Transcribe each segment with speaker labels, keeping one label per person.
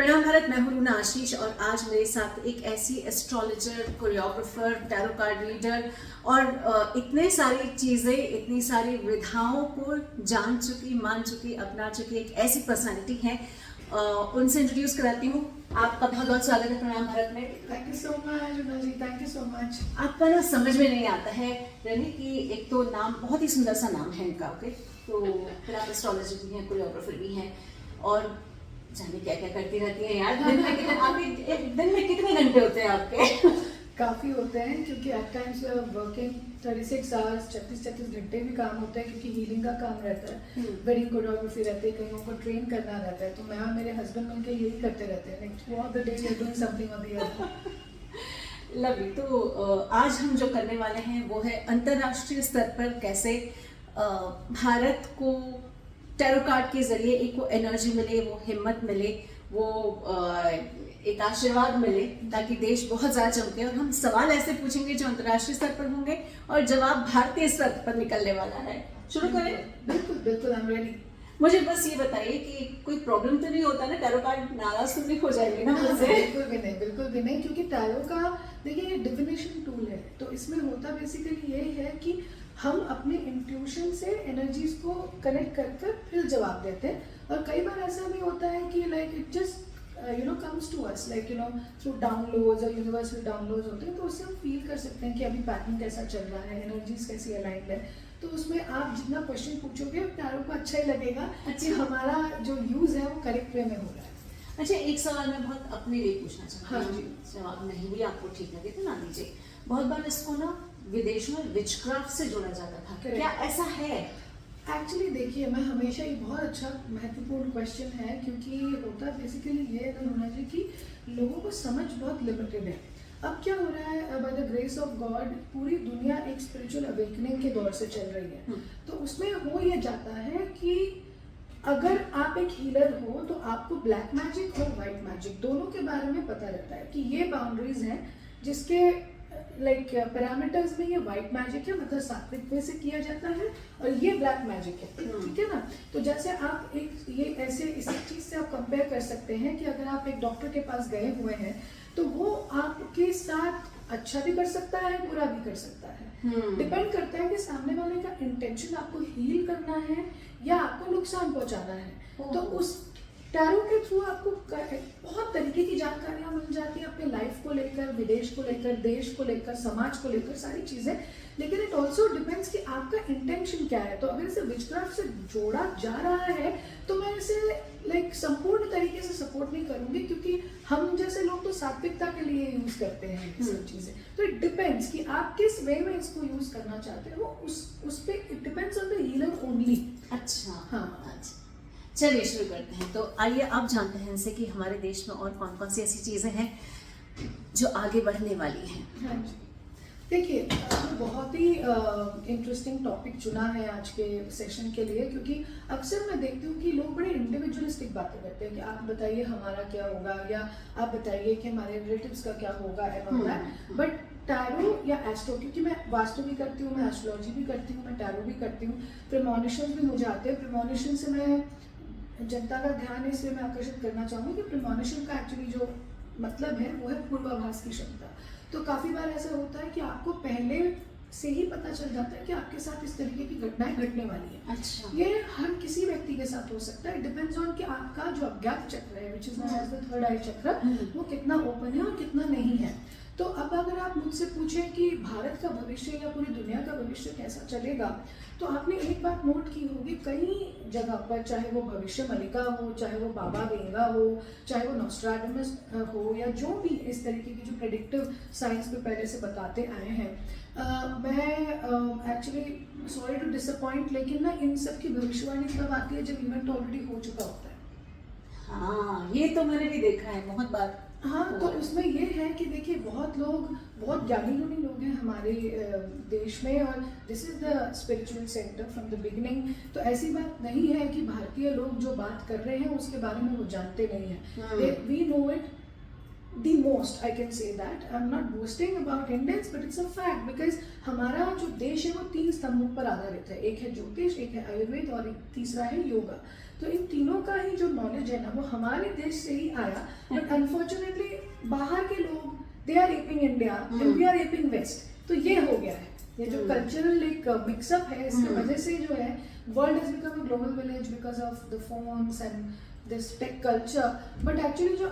Speaker 1: प्रणाम भारत, मैं हूं रूना आशीष और आज मेरे साथ एक ऐसी astrologer, choreographer, tarot card reader और इतने सारी चीज़ें, इतनी सारी विधाओं को जान चुकी, मान चुकी, अपना चुकी एक ऐसी पर्सनालिटी है। उनसे इंट्रोड्यूस कराती हूँ। आपका बहुत बहुत स्वागत है प्रणाम भारत में।
Speaker 2: Thank you so much Runa ji, thank you so much.
Speaker 1: आपका ना समझ में नहीं आता है रनी कि एक तो नाम बहुत ही सुंदर सा नाम है इनका, ओके, तो फिर आप एस्ट्रोलॉजर भी हैं, कोरियोग्राफर भी हैं और जाने क्या क्या करती रहती है यार। दिन में कितने आपके एक दिन में कितने घंटे होते हैं आपके?
Speaker 2: काफ़ी होते हैं क्योंकि एट टाइम्स वर्किंग 36 आवर्स, 36 घंटे भी काम होता है क्योंकि हीलिंग का काम रहता है, वेडिंग कोरियोग्राफी रहती है, कईयों को ट्रेन करना रहता है। तो मैं और मेरे हस्बैंड मिलकर यही करते रहते हैं, like throughout the day we are doing something और द अदर।
Speaker 1: लवली, तो आज हम जो करने वाले हैं वो है अंतर्राष्ट्रीय स्तर पर कैसे भारत को टैरो कार्ड के जरिए एक वो एनर्जी मिले, वो हिम्मत मिले, वो एक आशीर्वाद मिले ताकि देश बहुत ज़्यादा चमके। और हम सवाल ऐसे पूछेंगे जो अंतर्राष्ट्रीय स्तर पर होंगे और जवाब भारतीय स्तर पर निकलने वाला है। शुरू करें?
Speaker 2: बिल्कुल बिल्कुल, आई एम रेडी।
Speaker 1: मुझे बस ये बताइए कि कोई प्रॉब्लम तो नहीं होता ना, टैरो कार्ड नाराज तो नहीं हो जाएंगे ना मुझसे?
Speaker 2: बिल्कुल भी नहीं, बिल्कुल भी नहीं, क्योंकि टैरो का देखिए ये डिविनेशन टूल है। तो इसमें होता बेसिकली ये है कि हम अपने इंट्यूशन से एनर्जीज को कनेक्ट कर फिर जवाब देते हैं। और कई बार ऐसा भी होता है कि like it just comes to us, like through downloads और यूनिवर्सल डाउनलोड्स होते हैं। तो उससे हम फील कर सकते हैं कि अभी पैटर्न कैसा चल रहा है, एनर्जीज कैसी अलाइंड है। तो उसमें आप जितना क्वेश्चन पूछोगे टैरो को अच्छा ही लगेगा कि हमारा जो यूज है वो करेक्ट वे में हो रहा है।
Speaker 1: अच्छा, एक सवाल मैं बहुत अपने लिए पूछना चाहती हूँ।
Speaker 2: हाँ जी।
Speaker 1: जवाब नहीं भी आपको ठीक लगे तो ना दीजिए। बहुत बार इसको ना विदेशों में विचक्राफ्ट से जोड़ा जाता था, क्या ऐसा है?
Speaker 2: एक्चुअली देखिए, मैं हमेशा ये बहुत अच्छा महत्वपूर्ण क्वेश्चन है, क्योंकि होता बेसिकली ये है रूना जी कि लोगों को समझ बहुत लिमिटेड है। अब क्या हो रहा है, by the grace of God पूरी दुनिया एक स्पिरिचुअल अवेकनिंग के दौर से चल रही है। तो उसमें हो ये जाता है कि अगर आप एक हीलर हो तो आपको ब्लैक मैजिक और वाइट मैजिक दोनों के बारे में पता रहता है कि ये बाउंड्रीज हैं जिसके लाइक पैरामीटर्स में ये वाइट मैजिक है, मतलब सात्विक वे से किया जाता है, और ये ब्लैक मैजिक है, ठीक है ना। तो जैसे आप एक ये ऐसे इस चीज से आप कंपेयर कर सकते हैं कि अगर आप एक डॉक्टर के पास गए हुए हैं तो वो आपके साथ अच्छा भी कर सकता है, बुरा भी कर सकता है। डिपेंड करता है कि सामने वाले का इंटेंशन आपको हील करना है या आपको नुकसान पहुंचाना है। तो उस टैरो के थ्रू आपको बहुत तरीके की जानकारियां मिल जाती है अपने लाइफ को लेकर, विदेश को लेकर, देश को लेकर, समाज को लेकर, सारी चीजें। लेकिन इट ऑल्सो डिपेंड्स कि आपका इंटेंशन क्या है। तो अगर इसे विचक्राफ्ट से जोड़ा जा रहा है तो मैं इसे लाइक संपूर्ण तरीके से सपोर्ट नहीं करूंगी, क्योंकि हम जैसे लोग तो सात्विकता के लिए यूज करते हैं ये सब चीजें। तो इट डिपेंड्स कि आप किस वे में इसको यूज करना चाहते हो, उस पे it depends on the healer only.
Speaker 1: अच्छा,
Speaker 2: हाँ,
Speaker 1: अच्छा, चलिए शुरू करते हैं। तो आइए अब जानते हैं इनसे कि हमारे देश में और कौन कौन सी ऐसी चीज़ें हैं जो आगे बढ़ने वाली हैं।
Speaker 2: हाँ जी, देखिए बहुत ही इंटरेस्टिंग टॉपिक चुना है आज के सेशन के लिए, क्योंकि अक्सर मैं देखती हूँ कि लोग बड़े इंडिविजुअलिस्टिक बातें करते हैं कि आप बताइए हमारा क्या होगा, या आप बताइए कि हमारे रिलेटिव्स का क्या होगा and all that. But tarot या एस्ट्रो, क्योंकि मैं वास्तु भी करती हूँ, मैं एस्ट्रोलॉजी भी करती हूँ, मैं टैरो भी करती हूँ, प्रेमोनिशंस भी मुझे आते हैं। प्रेमोनिशन से मैं जनता का ध्यान इसलिए मैं आकर्षित करना चाहूँगी कि प्रेमोनिशन का एक्चुअली जो मतलब है वो है पूर्वाभास की क्षमता। तो काफ़ी बार ऐसा होता है कि आपको पहले से ही पता चल जाता है कि आपके साथ इस तरीके की घटनाएं घटने वाली है।
Speaker 1: अच्छा,
Speaker 2: ये हर किसी व्यक्ति के साथ हो सकता है। डिपेंड्स ऑन कि आपका जो अज्ञात चक्र है, which is known as the third eye chakra, वो कितना ओपन है और कितना नहीं है। तो अब अगर आप मुझसे पूछें कि भारत का भविष्य या पूरी दुनिया का भविष्य कैसा चलेगा, तो आपने एक बात नोट की होगी, कई जगह पर, चाहे वो भविष्य मलिका हो, चाहे वो बाबा वेंगा हो, चाहे वो नॉस्ट्राडामस हो, या जो भी इस तरीके की जो प्रेडिक्टिव साइंस पे पहले से बताते आए हैं, मैं एक्चुअली सॉरी टू डिसअपॉइंट, लेकिन ना इन सब की भविष्यवाणी तब आती है जब इवेंट ऑलरेडी हो चुका होता है।
Speaker 1: हाँ, ये तो मैंने भी देखा है बहुत बार।
Speaker 2: हाँ, तो उसमें ये है कि देखिए बहुत लोग, बहुत ज्ञानी गुणी लोग हैं हमारे देश में, और this is the spiritual centre from the beginning. तो ऐसी बात नहीं है कि भारतीय लोग जो बात कर रहे हैं उसके बारे में वो जानते नहीं हैं। We know it the most, I can say that. I'm not boasting about Indians, but it's a fact because हमारा जो देश है वो 3 स्तंभों पर आधारित है. एक है ज्योतिष, एक है आयुर्वेद और एक तीसरा है योगा. तो इन तीनों का ही जो नॉलेज है ना वो हमारे देश से ही आया. बट अनफॉर्चुनेटली बाहर के लोग they are aping India and we are aping west. तो ये हो गया है. ये जो कल्चरल एक मिक्सअप है इसकी वजह से जो है world has become a global village because of the phones and this tech culture. But actually जो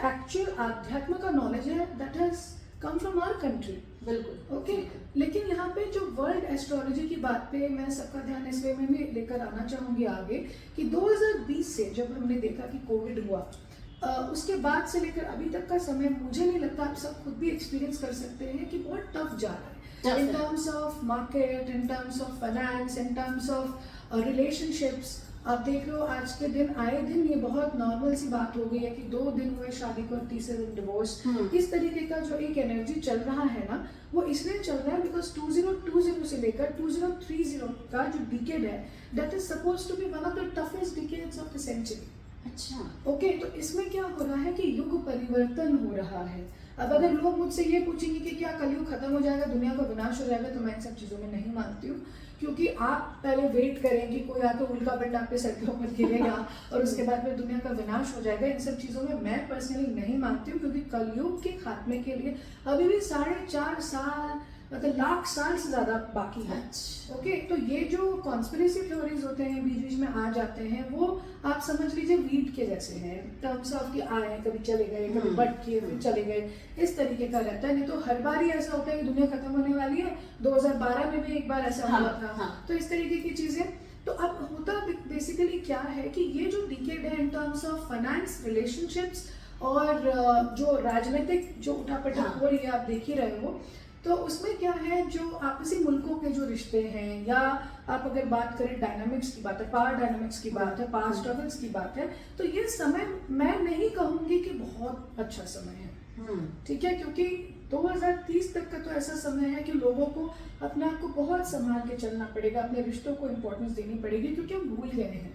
Speaker 2: एक्चुअल आध्यात्म का नॉलेज है that has come from our country.
Speaker 1: बिल्कुल.
Speaker 2: ओके लेकिन यहाँ पे जो वर्ल्ड एस्ट्रोलॉजी की बात पे मैं सबका ध्यान इस वे में भी लेकर आना चाहूंगी आगे कि 2020 से जब हमने देखा कि कोविड हुआ उसके बाद से लेकर अभी तक का समय मुझे नहीं लगता, आप सब खुद भी एक्सपीरियंस कर सकते हैं कि बहुत टफ जा रहा है in terms of market, in terms of finance, in terms of relationships. आप देख रहे हो आज के दिन आए दिन ये बहुत नॉर्मल सी बात हो गई है कि 2 दिन हुए शादी को और तीसरे दिन डिवोर्स. इस तरीके का जो एक एनर्जी चल रहा है ना वो इसलिए चल रहा है बिकॉज 2020 से लेकर 2030 का जो डिकेड है that is suppose to be one of the toughest decades of the century.
Speaker 1: अच्छा.
Speaker 2: ओके तो इसमें क्या हो रहा है कि युग परिवर्तन हो रहा है. अब अगर लोग मुझसे ये पूछेंगे कि क्या कलयुग खत्म हो जाएगा, दुनिया का विनाश हो जाएगा, तो मैं इन सब चीज़ों में नहीं मानती हूँ. क्योंकि आप पहले वेट करें कि कोई आके उल्का पिंड आप पे सर के ऊपर गिरेगा और उसके बाद में दुनिया का विनाश हो जाएगा. इन सब चीज़ों में मैं पर्सनली नहीं मानती हूँ क्योंकि कलयुग के खात्मे के लिए अभी भी 4.5 साल मतलब लाख साल से ज़्यादा बाकी है. ओके तो ये जो कॉन्स्पिरेसी थ्योरीज होते हैं बीच बीच में आ जाते हैं वो आप समझ लीजिए वीट के जैसे हैं. टर्म्स ऑफ कि आए कभी चले गए, कभी बट किए फिर चले गए, इस तरीके का रहता है. नहीं तो हर बार ही ऐसा होता है कि दुनिया खत्म होने वाली है. 2012 में भी एक बार ऐसा हुआ था. तो इस तरीके की चीजें. तो अब होता बेसिकली क्या है कि ये जो डिकेड है in terms of finance, relationships और जो राजनीतिक जो उठापटक हो रही है आप देख ही रहे हो. तो उसमें क्या है जो आपसी मुल्कों के जो रिश्ते हैं या आप अगर बात करें डायनामिक्स की बात है, पावर डायनामिक्स की बात है, पावर स्ट्रगल्स की बात है, तो ये समय मैं नहीं कहूँगी कि बहुत अच्छा समय है. ठीक है क्योंकि 2030 तक का तो ऐसा समय है कि लोगों को अपने आप को बहुत संभाल के चलना पड़ेगा, अपने रिश्तों को इम्पोर्टेंस देनी पड़ेगी क्योंकि हम भूल गए हैं.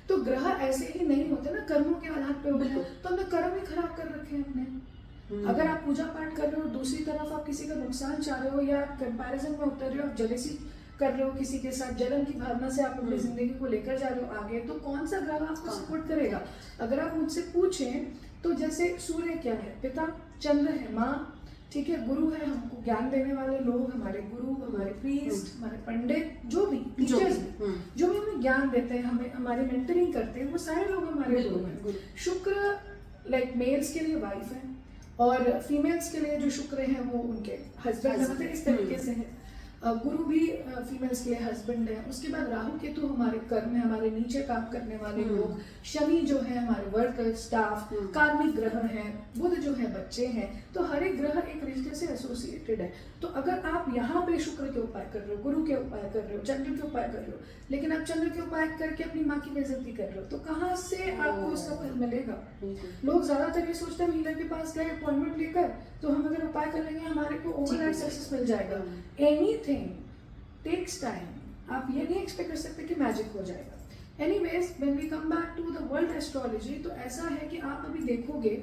Speaker 2: तो ग्रह ऐसे ही नहीं होते ना, कर्मों के आधार पे होते हैं. तो हमने कर्म ही खराब कर रखे हैं अपने. अगर आप पूजा पाठ कर रहे हो, दूसरी तरफ आप किसी का नुकसान चाह रहे हो या कंपैरिजन में उतर रहे हो, आप जेलसी कर रहे हो किसी के साथ, जलन की भावना से आप अपनी जिंदगी को लेकर जा रहे हो आगे, तो कौन सा ग्रह आपको सपोर्ट करेगा? अगर आप मुझसे पूछें तो जैसे सूर्य क्या है? पिता. चंद्र है माँ. ठीक है. गुरु है हमको ज्ञान देने वाले लोग, हमारे गुरु, हमारे प्रीस्ट, हमारे पंडित, जो भी टीचर्स जो भी हमें ज्ञान देते हैं, हमें हमारी मेंटरिंग करते हैं, वो सारे लोग हमारे गुरु हैं. शुक्र लाइक मेल्स के लिए वाइफ है और फीमेल्स के लिए जो शुक्र हैं वो उनके हस्बैंड है. इस तरीके से है. गुरु भी फीमेल्स के लिए हस्बैंड है. उसके बाद राहु केतु हमारे कर्म है, हमारे नीचे काम करने वाले लोग. शनि जो है हमारे वर्कर स्टाफ. कार्मिक ग्रह हैं. बुध जो है बच्चे हैं. तो हर एक ग्रह एक रिश्ते से एसोसिएटेड है. तो अगर आप यहाँ पे शुक्र के उपाय कर रहे हो, गुरु के उपाय कर रहे हो, चंद्र के उपाय कर रहे हो, लेकिन आप चंद्र के उपाय करके अपनी माँ की बेइज्जती कर रहे हो, तो कहाँ से आपको उसका फल मिलेगा? लोग ज्यादातर ये सोचते हैं हीलर के पास गए अपॉइंटमेंट लेकर तो हम अगर उपाय कर लेंगे हमारे को ओवरनाइट सक्सेस मिल जाएगा. Anything takes time. आप ये नहीं एक्सपेक्ट कर सकते कि मैजिक हो जाएगा. Anyways when we come back to the world astrology, तो ऐसा है कि आप अभी देखोगे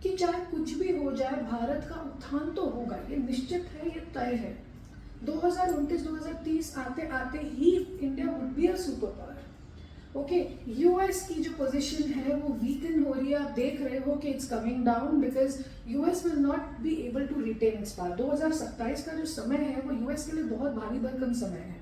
Speaker 2: कि चाहे कुछ भी हो जाए भारत का उत्थान तो होगा. ये निश्चित है, ये तय है. 2029-2030 आते आते ही India would be a super power. Okay US की जो पोजीशन है वो वीकन हो रही है. आप देख रहे हो कि it's coming down because US will not be able to retain its power. 2027 का जो समय है वो यूएस के लिए बहुत भारी भरकम समय है.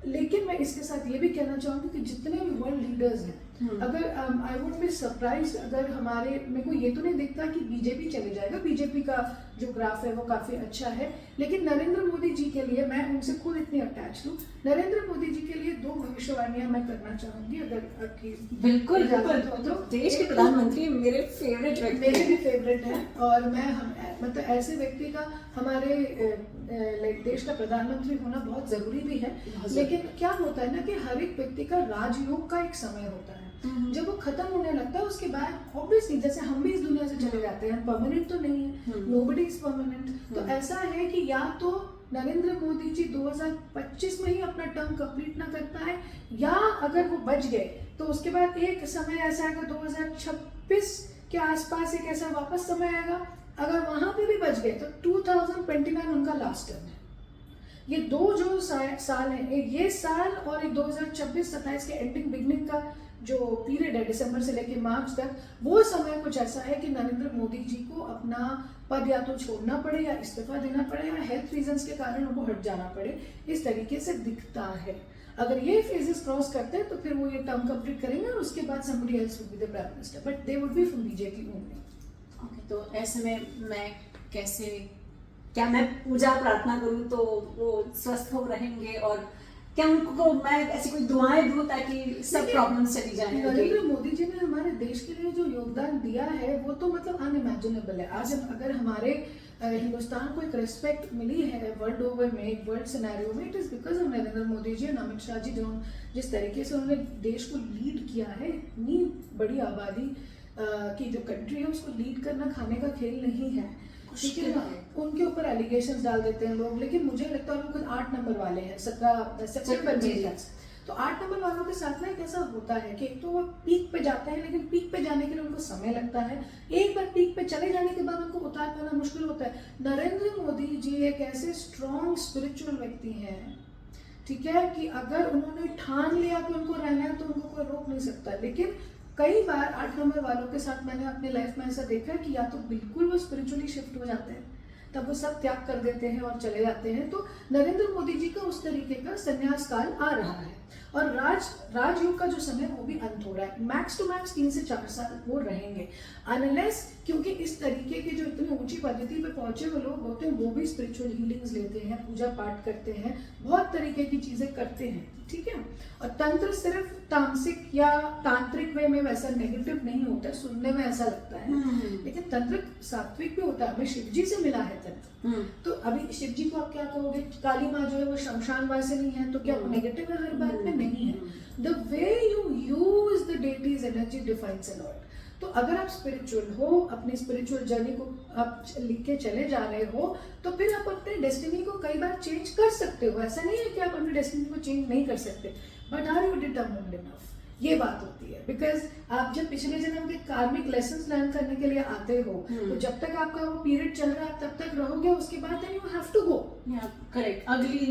Speaker 2: लेकिन मैं इसके साथ ये भी कहना चाहूँगी कि जितने भी वर्ल्ड लीडर्स हैं, अगर आई वुड बी सरप्राइज अगर हमारे, मेरे को ये तो नहीं दिखता कि बीजेपी चले जाएगा. बीजेपी का जो ग्राफ है वो काफ़ी अच्छा है. लेकिन नरेंद्र मोदी जी के लिए, मैं उनसे खुद इतनी अटैच हूँ, नरेंद्र मोदी जी के लिए 2 भविष्यवाणियाँ मैं करना चाहूँगी अगर आपकी
Speaker 1: बिल्कुल.
Speaker 2: तो
Speaker 1: देश के प्रधानमंत्री मेरे फेवरेट व्यक्ति,
Speaker 2: मेरे भी फेवरेट हैं. और मैं मतलब ऐसे व्यक्ति का हमारे लाइक देश का प्रधानमंत्री होना बहुत जरूरी भी है. लेकिन क्या होता है ना कि हर एक व्यक्ति का राजयोग का एक समय होता है. जब वो खत्म होने लगता है उसके बाद ऑब्वियसली जैसे हम भी इस दुनिया से चले जाते हैं, परमानेंट तो नहीं है, नोबडी इज परमानेंट. तो ऐसा है कि या तो नरेंद्र मोदी जी 2025 में ही अपना टर्म कंप्लीट ना कर पाए, या अगर वो बच गए तो उसके बाद एक समय ऐसा आएगा 2026 कि आसपास एक ऐसा वापस समय आएगा, अगर वहां पे भी बच गए तो 2029 उनका लास्ट टर्म है। ये दो जो साल हैं, एक ये साल और एक 2026-27 के एंडिंग बिगनिंग का जो पीरियड है दिसंबर से लेके मार्च तक, वो समय कुछ ऐसा है कि नरेंद्र मोदी जी को अपना पद या तो छोड़ना पड़े या इस्तीफा देना पड़े या हेल्थ रीजंस के कारण उनको हट जाना पड़े, इस तरीके से दिखता है। अगर ये फेजेस क्रॉस करते हैं तो फिर वो ये टर्म कंप्लीट करेंगे और उसके बाद somebody else would be the prime minister, but they would be from BJP only.
Speaker 1: Okay, तो ऐसे में मैं कैसे, क्या मैं पूजा प्रार्थना करूं तो वो स्वस्थ हो रहेंगे, और क्या उनको मैं ऐसी कोई दुआएं दूं ताकि सब प्रॉब्लम्स चली जाएं?
Speaker 2: नरेंद्र मोदी जी ने हमारे देश के लिए जो योगदान दिया है वो तो मतलब अनइमेजिनेबल है। आज अगर हमारे हिंदुस्तान को एक रिस्पेक्ट मिली है वर्ल्ड ओवर में, वर्ल्ड सिनेरियो में, it is because of Narendra Modi ji और अमित शाह जी, जो जिस तरीके से उन्होंने देश को लीड किया है। इतनी बड़ी आबादी की जो कंट्री है उसको लीड करना खाने का खेल नहीं है, ठीक है ना। उनके ऊपर एलिगेशंस डाल देते हैं लोग, लेकिन मुझे लगता है उनको 8 नंबर वाले हैं 17 सितंबर में। तो 8 नंबर वालों के साथ ना कैसा होता है कि एक तो वो पीक पे जाते हैं, लेकिन पीक पे जाने के लिए उनको समय लगता है। एक बार पीक पे चले जाने के बाद उनको उतार पाना मुश्किल होता है। नरेंद्र मोदी जी एक ऐसे स्ट्रॉन्ग स्पिरिचुअल व्यक्ति हैं, ठीक है, कि अगर उन्होंने ठान लिया कि उनको रहना है तो उनको कोई रोक नहीं सकता। लेकिन कई बार 8 नंबर वालों के साथ मैंने अपने लाइफ में ऐसा देखा है कि या तो बिल्कुल वो स्पिरिचुअली शिफ्ट हो जाते हैं, तब वो सब त्याग कर देते हैं और चले जाते हैं। तो नरेंद्र मोदी जी का उस तरीके का संन्यास काल आ रहा है, और राजयोग का जो समय वो भी अंत हो रहा है। मैक्स टू मैक्स 3 से 4 साल वो रहेंगे, अनलेस, क्योंकि इस तरीके के जो इतनी ऊंची पद्धति पे पहुंचे हुए लोग होते हैं वो भी स्पिरिचुअल हीलिंग्स लेते हैं, पूजा पाठ करते हैं, बहुत तरीके की चीजें करते हैं, ठीक है। और तंत्र सिर्फ तामसिक या तांत्रिक वे में वैसा नेगेटिव नहीं होता है, सुनने में ऐसा लगता है, लेकिन तंत्र सात्विक भी होता है। हमें शिव जी से मिला है तंत्र, तो अभी शिव जी को आप क्या कहोगे, काली माँ जो है वो शमशान वासिनी है, तो क्या वो नेगेटिव है? हर बात में नहीं है। The way you use the deities energy defines a lot. तो अगर आप स्पिरिचुअल हो, अपनी स्पिरिचुअल जर्नी को आप लिख के चले जा रहे हो, तो फिर आप अपने डेस्टिनी को कई बार चेंज कर सकते हो। ऐसा नहीं है कि आप अपनी डेस्टिनी को चेंज नहीं कर सकते, but are you determined enough, ये बात होती है। बिकॉज आप जब पिछले जन्म के कार्मिक लेसन्स लर्न करने के लिए आते हो, तो जब तक आपका वो पीरियड चल रहा है तब तक रहोगे, उसके बाद then you have to go.
Speaker 1: Correct, अगली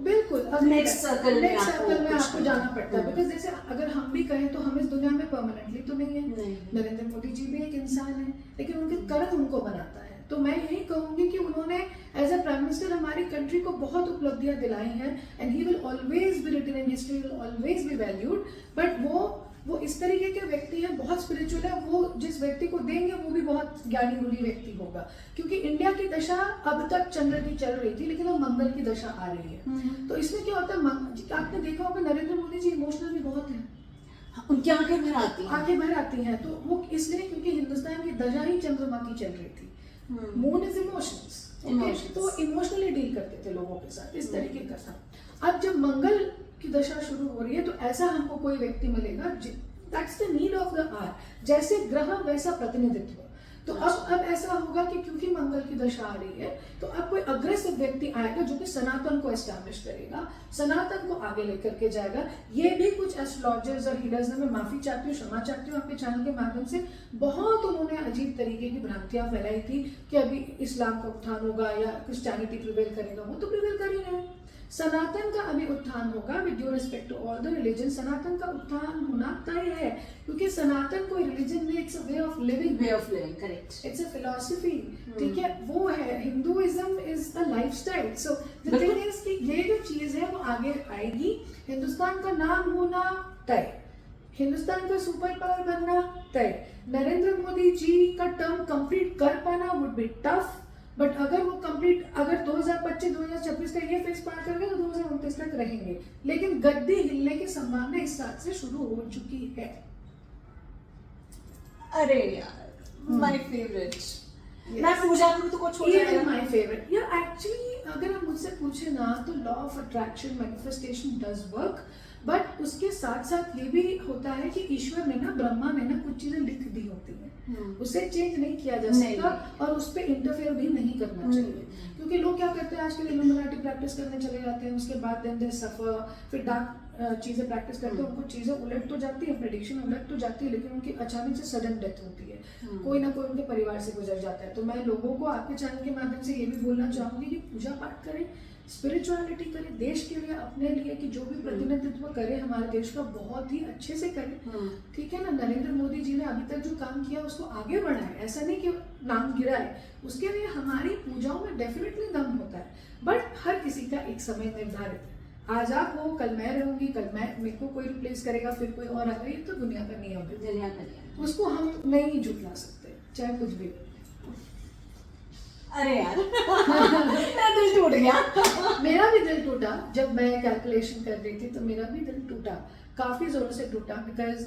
Speaker 2: बिल्कुल
Speaker 1: नेक्स्ट सर्कल में
Speaker 2: आपको जाना पड़ता है। बिकॉज जैसे अगर हम भी कहें तो हम इस दुनिया में परमानेंटली तो नहीं है। नरेंद्र मोदी जी भी एक इंसान है, लेकिन उनके कर्म उनको बनाता है। तो मैं यही कहूंगी कि उन्होंने एज अ प्राइम मिनिस्टर हमारी कंट्री को बहुत उपलब्धियां दिलाई हैं, and he will always be written in history, will always be valued. But वो इस तरीके के व्यक्ति हैं, बहुत स्पिरिचुअल है। वो जिस व्यक्ति को देंगे वो भी बहुत ज्ञानी गुणी व्यक्ति होगा, क्योंकि इंडिया की दशा अब तक चंद्र की चल रही थी, लेकिन अब मंगल की दशा आ रही है। तो इसमें क्या होता है, आपने देखा होगा नरेंद्र मोदी जी इमोशनल भी बहुत है,
Speaker 1: उनकी आंखें भर आती हैं।
Speaker 2: आंखें भर आती हैं। तो वो इसलिए क्योंकि हिंदुस्तान की दशा ही चंद्रमा की चल रही थी। मून इज इमोशंस, तो इमोशनली डील करते थे लोगों के साथ, इस तरीके का था। अब जब मंगल की दशा शुरू हो रही है, तो ऐसा हमको कोई व्यक्ति मिलेगा, that's the need of the hour, जैसे ग्रह वैसा प्रतिनिधित्व। तो अब ऐसा होगा कि क्योंकि मंगल की दशा आ रही है, तो अब कोई अग्रेसिव व्यक्ति आएगा जो कि सनातन को एस्टैब्लिश करेगा, सनातन को आगे लेकर के जाएगा। ये भी कुछ एस्ट्रोलॉजर्स और हीलर्स ने, मैं माफी चाहती हूँ, क्षमा चाहती हूँ आपके चैनल के माध्यम से, बहुत उन्होंने अजीब तरीके की भ्रांतियां फैलाई थी कि अभी इस्लाम का उत्थान होगा या क्रिश्चियनिटी प्रिवेल करेगा। वो तो प्रिवेल कर ही रहे हैं। सनातन का अभी उत्थान होगा, with due respect to all the religion. Sanatan का उत्थान होना तय है, क्योंकि सनातन कोई रिलीजन नहीं, it's a way of living, correct, it's a philosophy, ठीक है, वो है। Hinduism is a lifestyle. So the thing is कि ये जो चीज है वो आगे आएगी। हिंदुस्तान का नाम होना तय, हिंदुस्तान का सुपर पावर बनना तय। नरेंद्र मोदी जी का टर्म कंप्लीट कर पाना वुड बी टफ, बट अगर वो कंप्लीट, अगर 2025-2026 का ये फेज पार कर गए तो 2029 तक रहेंगे। लेकिन गद्दी हिलने की संभावना इस साल से शुरू हो चुकी है।
Speaker 1: अरे यार, माय फेवरेट। मैं पूजा करूं तो कुछ हो जाएगा।
Speaker 2: माय फेवरेट यार, एक्चुअली अगर आप मुझसे पूछे ना, तो law of attraction, manifestation does work, but उसके साथ साथ ये भी होता है कि ईश्वर ने ना, ब्रह्मा ने ना कुछ चीजें लिख दी होती हैं, उसे चेंज नहीं किया जा सकता, और उस पर इंटरफेयर भी नहीं करना चाहिए। क्योंकि लोग क्या करते हैं आजकल, इल्यूमिनाटी प्रैक्टिस करने चले जाते हैं, उसके बाद देन दे सफर, फिर डार्क चीज़ें प्रैक्टिस करते हैं उनको चीज़ें उलट तो जाती है, प्रेडिक्शन उलट तो जाती है, लेकिन उनकी अचानक से सडन डेथ होती है, कोई ना कोई उनके परिवार से गुजर जाता है। तो मैं लोगों को आपके चैनल के माध्यम से ये भी बोलना चाहूँगी कि पूजा पाठ करें, स्पिरिचुअलिटी करें, देश के लिए, अपने लिए, कि जो भी प्रतिनिधित्व करे हमारे देश का बहुत ही अच्छे से करें, ठीक है ना। नरेंद्र मोदी जी ने अभी तक जो काम किया उसको आगे बढ़ाए, ऐसा नहीं कि नाम गिरा है, उसके लिए हमारी पूजाओं में डेफिनेटली दम होता है, बट हर किसी का एक समय निर्धारित है। आज आप हो, कल मैं रहूंगी, कल मैं, मेरे को कोई रिप्लेस करेगा, फिर कोई और आएगा, ये तो दुनिया का नियम है,
Speaker 1: दुनिया का नियम।
Speaker 2: उसको हम नहीं झुकला सकते, चाहे कुछ भी।
Speaker 1: अरे यार मेरा दिल टूट गया।
Speaker 2: मेरा भी दिल टूटा जब मैं कैलकुलेशन कर रही थी, तो मेरा भी दिल टूटा, काफ़ी ज़ोरों से टूटा, बिकॉज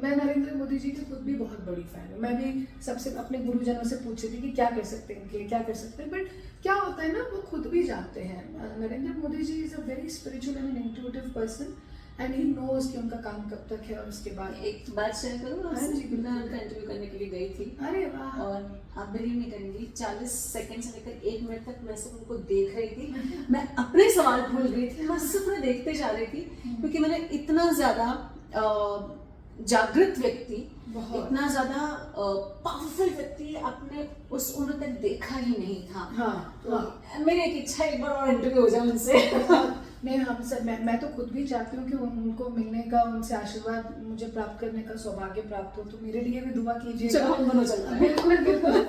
Speaker 2: मैं नरेंद्र मोदी जी की खुद भी बहुत बड़ी फैन हूँ। मैं भी सबसे अपने गुरुजनों से पूछी थी कि क्या कर सकते हैं इनके लिए, क्या कर सकते हैं, बट क्या होता है ना, वो खुद भी जानते हैं। Narendra Modi ji is a very spiritual and intuitive person, and he knows कि उनका काम कब तक है, और उसके बाद
Speaker 1: एक बात शेयर करूँ,
Speaker 2: हाँ जी, बिल्कुल।
Speaker 1: मैं उनका इंटरव्यू करने के लिए गई थी,
Speaker 2: अरे वाह,
Speaker 1: और आप बिलीव नहीं करेंगी, 40 सेकंड से लेकर 1 मिनट तक मैं सिर्फ उनको देख रही थी, मैं अपने सवाल भूल गई थी, मैं सिर्फ उन्हें देखते जा रही थी, क्योंकि मैंने इतना ज़्यादा जागृत व्यक्ति,
Speaker 2: बहुत।
Speaker 1: इतना ज़्यादा पावरफुल व्यक्ति आपने उस उम्र तक देखा ही नहीं था।
Speaker 2: हाँ,
Speaker 1: तो मेरी एक इच्छा, एक बार और इंटरव्यू हो जाए उनसे।
Speaker 2: नहीं, हम सब, मैं तो खुद भी चाहती हूँ कि उनको मिलने का, उनसे आशीर्वाद मुझे प्राप्त करने का सौभाग्य प्राप्त हो, तो मेरे लिए भी दुआ कीजिएगा।
Speaker 1: चलो हम दोनों चलते हैं।
Speaker 2: बिल्कुल बिल्कुल।